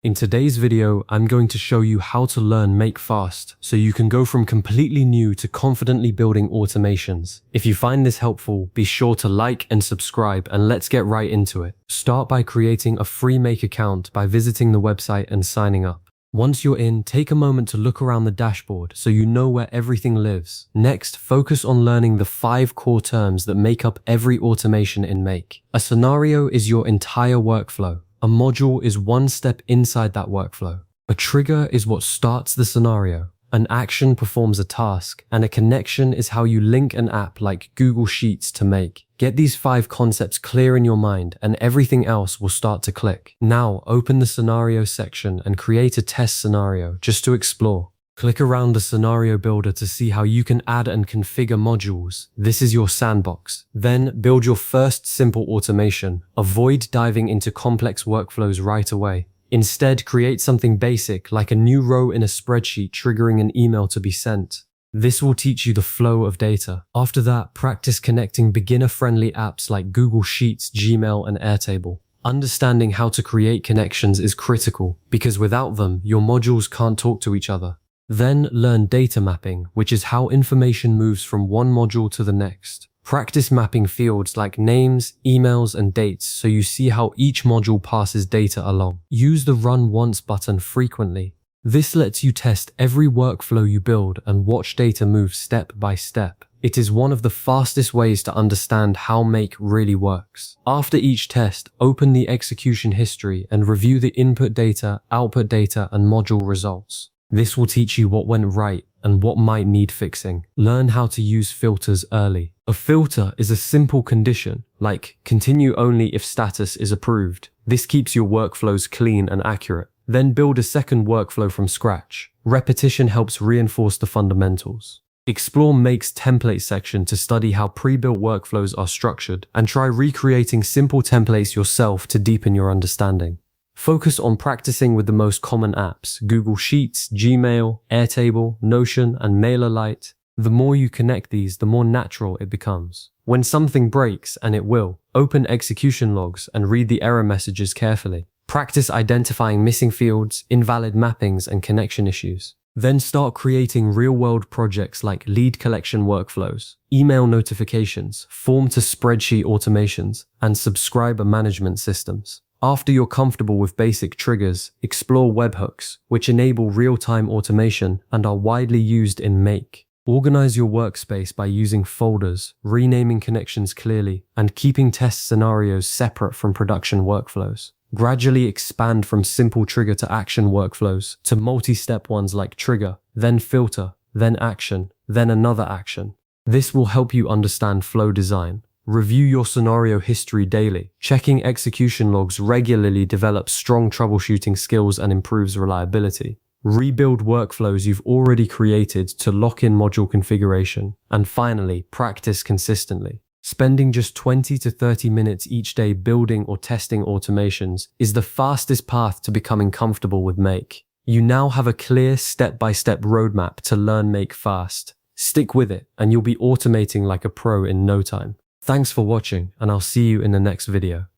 In today's video, I'm going to show you how to learn Make fast so you can go from completely new to confidently building automations. If you find this helpful, be sure to like and subscribe, and let's get right into it. Start by creating a free Make account by visiting the website and signing up. Once you're in, take a moment to look around the dashboard so you know where everything lives. Next, focus on learning the 5 core terms that make up every automation in Make. A scenario is your entire workflow. A module is one step inside that workflow. A trigger is what starts the scenario. An action performs a task, and a connection is how you link an app like Google Sheets to Make. Get these 5 concepts clear in your mind, and everything else will start to click. Now, open the scenario section and create a test scenario just to explore. Click around the scenario builder to see how you can add and configure modules. This is your sandbox. Then build your first simple automation. Avoid diving into complex workflows right away. Instead, create something basic like a new row in a spreadsheet triggering an email to be sent. This will teach you the flow of data. After that, practice connecting beginner-friendly apps like Google Sheets, Gmail, and Airtable. Understanding how to create connections is critical because without them, your modules can't talk to each other. Then learn data mapping, which is how information moves from one module to the next. Practice mapping fields like names, emails, and dates so you see how each module passes data along. Use the Run Once button frequently. This lets you test every workflow you build and watch data move step by step. It is one of the fastest ways to understand how Make really works. After each test, open the execution history and review the input data, output data, and module results. This will teach you what went right and what might need fixing. Learn how to use filters early. A filter is a simple condition, like continue only if status is approved. This keeps your workflows clean and accurate. Then build a second workflow from scratch. Repetition helps reinforce the fundamentals. Explore Make's template section to study how pre-built workflows are structured, and try recreating simple templates yourself to deepen your understanding. Focus on practicing with the most common apps: Google Sheets, Gmail, Airtable, Notion, and MailerLite. The more you connect these, the more natural it becomes. When something breaks, and it will, open execution logs and read the error messages carefully. Practice identifying missing fields, invalid mappings, and connection issues. Then start creating real-world projects like lead collection workflows, email notifications, form-to-spreadsheet automations, and subscriber management systems. After you're comfortable with basic triggers, explore webhooks, which enable real-time automation and are widely used in Make. Organize your workspace by using folders, renaming connections clearly, and keeping test scenarios separate from production workflows. Gradually expand from simple trigger to action workflows to multi-step ones like trigger, then filter, then action, then another action. This will help you understand flow design. Review your scenario history daily. Checking execution logs regularly develops strong troubleshooting skills and improves reliability. Rebuild workflows you've already created to lock in module configuration. And finally, practice consistently. Spending just 20 to 30 minutes each day building or testing automations is the fastest path to becoming comfortable with Make. You now have a clear step-by-step roadmap to learn Make fast. Stick with it, and you'll be automating like a pro in no time. Thanks for watching, and I'll see you in the next video.